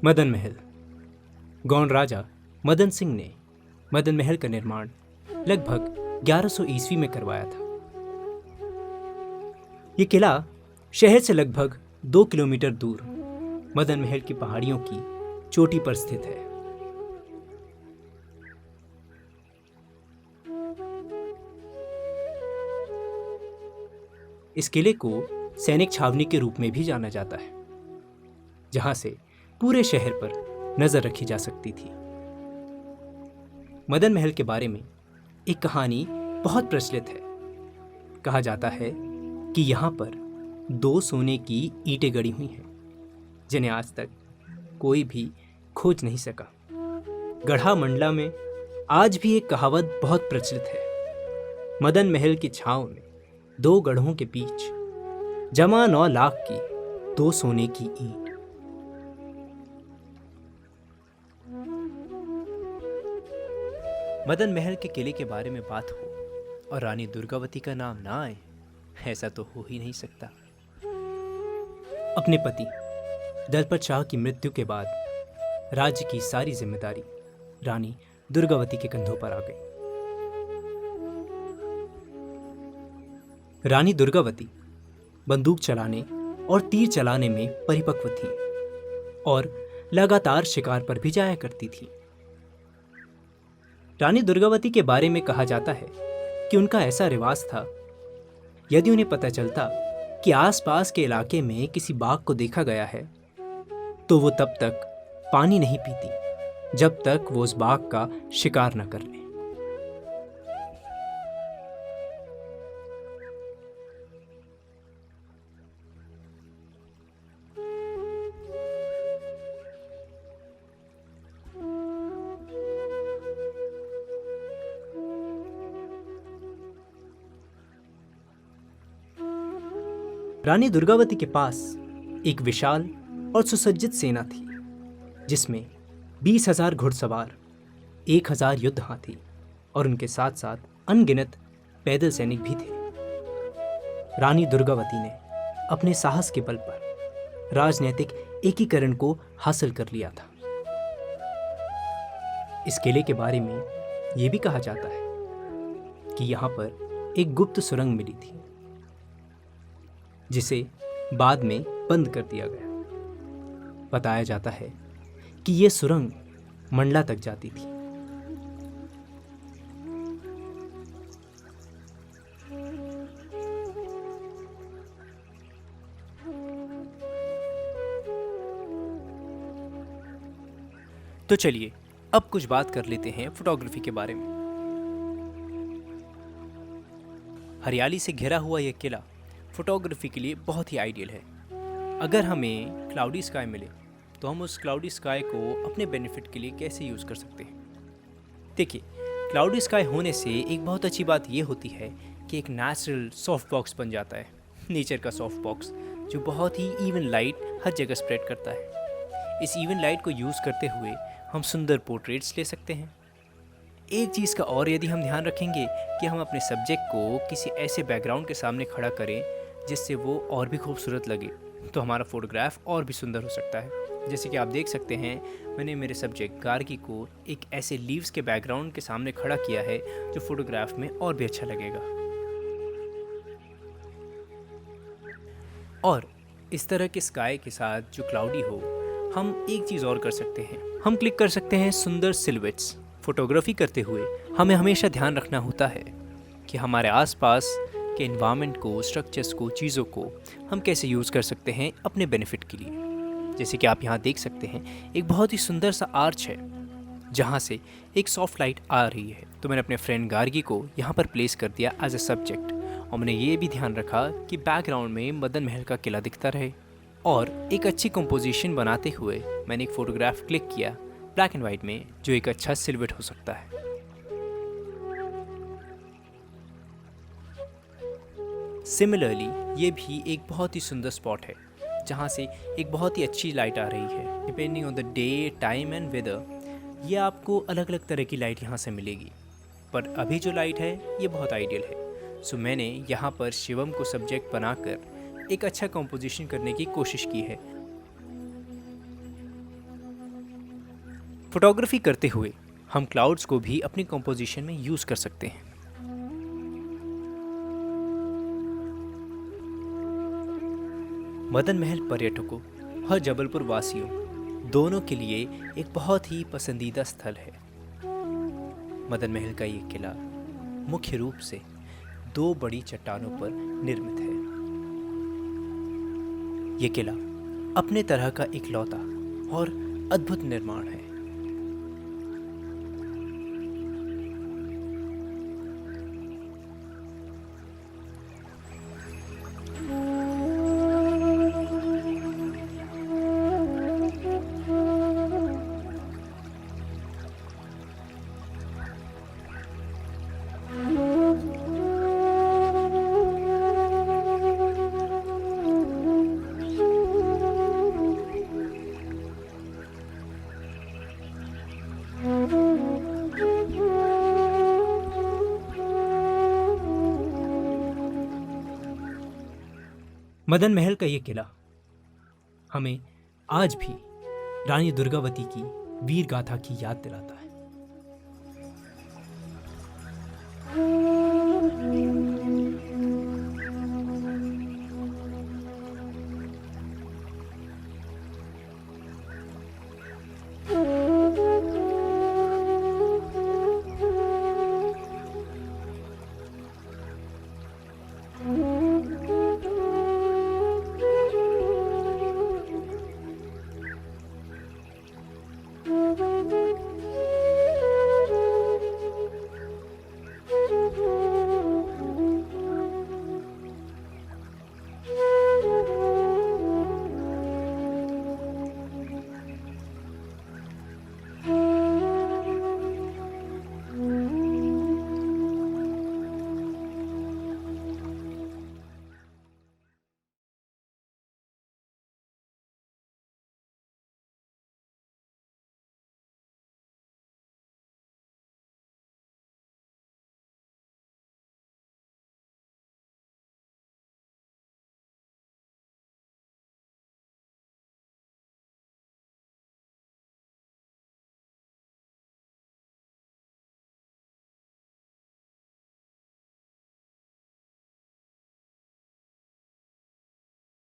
मदन महल। गौड़ राजा मदन सिंह ने मदन महल का निर्माण लगभग 1100 ईस्वी में करवाया था। ये किला शहर से लगभग 2 किलोमीटर दूर मदन महल की पहाड़ियों की चोटी पर स्थित है। इस किले को सैनिक छावनी के रूप में भी जाना जाता है, जहां से पूरे शहर पर नजर रखी जा सकती थी। मदन महल के बारे में एक कहानी बहुत प्रचलित है। कहा जाता है कि यहाँ पर 2 सोने की ईंटें गड़ी हुई हैं, जिन्हें आज तक कोई भी खोज नहीं सका। गढ़ा मंडला में आज भी एक कहावत बहुत प्रचलित है। मदन महल की छांव में 2 गढ़ों के बीच जमा 9 लाख की 2 सोने की ईंट। मदन महल के किले के बारे में बात हो और रानी दुर्गावती का नाम ना आए, ऐसा तो हो ही नहीं सकता। अपने पति दलपत शाह की मृत्यु के बाद राज्य की सारी जिम्मेदारी रानी दुर्गावती के कंधों पर आ गई। रानी दुर्गावती बंदूक चलाने और तीर चलाने में परिपक्व थी और लगातार शिकार पर भी जाया करती थी। रानी दुर्गावती के बारे में कहा जाता है कि उनका ऐसा रिवाज था, यदि उन्हें पता चलता कि आसपास के इलाके में किसी बाघ को देखा गया है, तो वो तब तक पानी नहीं पीती जब तक वो उस बाघ का शिकार न कर ले। रानी दुर्गावती के पास एक विशाल और सुसज्जित सेना थी, जिसमें 20,000 घुड़सवार, 1,000 युद्ध हाथी और उनके साथ साथ अनगिनत पैदल सैनिक भी थे। रानी दुर्गावती ने अपने साहस के बल पर राजनीतिक एकीकरण को हासिल कर लिया था। इस किले के बारे में यह भी कहा जाता है कि यहाँ पर एक गुप्त सुरंग मिली थी, जिसे बाद में बंद कर दिया गया। बताया जाता है कि यह सुरंग मंडला तक जाती थी। तो चलिए अब कुछ बात कर लेते हैं फोटोग्राफी के बारे में। हरियाली से घिरा हुआ यह किला फोटोग्राफी के लिए बहुत ही आइडियल है। अगर हमें क्लाउडी स्काई मिले तो हम उस क्लाउडी स्काई को अपने बेनिफिट के लिए कैसे यूज़ कर सकते हैं। देखिए, क्लाउडी स्काई होने से एक बहुत अच्छी बात ये होती है कि एक नेचुरल सॉफ्ट बॉक्स बन जाता है, नेचर का सॉफ्ट बॉक्स, जो बहुत ही इवन लाइट हर जगह स्प्रेड करता है। इस इवन लाइट को यूज़ करते हुए हम सुंदर पोर्ट्रेट्स ले सकते हैं। एक चीज़ का और यदि हम ध्यान रखेंगे कि हम अपने सब्जेक्ट को किसी ऐसे बैकग्राउंड के सामने खड़ा करें जिससे वो और भी खूबसूरत लगे, तो हमारा फोटोग्राफ और भी सुंदर हो सकता है। जैसे कि आप देख सकते हैं, मैंने मेरे सब्जेक्ट गार्गी को एक ऐसे लीव्स के बैकग्राउंड के सामने खड़ा किया है जो फोटोग्राफ में और भी अच्छा लगेगा। और इस तरह के स्काई के साथ जो क्लाउडी हो, हम एक चीज़ और कर सकते हैं, हम क्लिक कर सकते हैं सुंदर सिलुएट्स। फोटोग्राफी करते हुए हमें हमेशा ध्यान रखना होता है कि हमारे आसपास के एनवायरनमेंट को, स्ट्रक्चर्स को, चीज़ों को हम कैसे यूज़ कर सकते हैं अपने बेनिफिट के लिए। जैसे कि आप यहाँ देख सकते हैं, एक बहुत ही सुंदर सा आर्च है जहाँ से एक सॉफ्ट लाइट आ रही है। तो मैंने अपने फ्रेंड गार्गी को यहाँ पर प्लेस कर दिया एज ए सब्जेक्ट, और मैंने ये भी ध्यान रखा कि बैकग्राउंड में मदन महल का किला दिखता रहे। और एक अच्छी कंपोजिशन बनाते हुए मैंने एक फ़ोटोग्राफ क्लिक किया ब्लैक एंड वाइट में, जो एक अच्छा सिलुएट हो सकता है। सिमिलरली ये भी एक बहुत ही सुंदर स्पॉट है जहाँ से एक बहुत ही अच्छी लाइट आ रही है। Depending on the day, time and weather, ये आपको अलग अलग तरह की लाइट यहाँ से मिलेगी, पर अभी जो लाइट है ये बहुत आइडियल है। सो मैंने यहाँ पर शिवम को सब्जेक्ट बनाकर एक अच्छा कंपोजिशन करने की कोशिश की है। फोटोग्राफी करते हुए हम क्लाउड्स को भी अपनी कंपोजिशन में यूज़ कर सकते हैं। मदन महल पर्यटकों और जबलपुर वासियों दोनों के लिए एक बहुत ही पसंदीदा स्थल है। मदन महल का ये किला मुख्य रूप से 2 बड़ी चट्टानों पर निर्मित है। ये किला अपने तरह का इकलौता और अद्भुत निर्माण है। मदन महल का ये किला हमें आज भी रानी दुर्गावती की वीर गाथा की याद दिलाता है।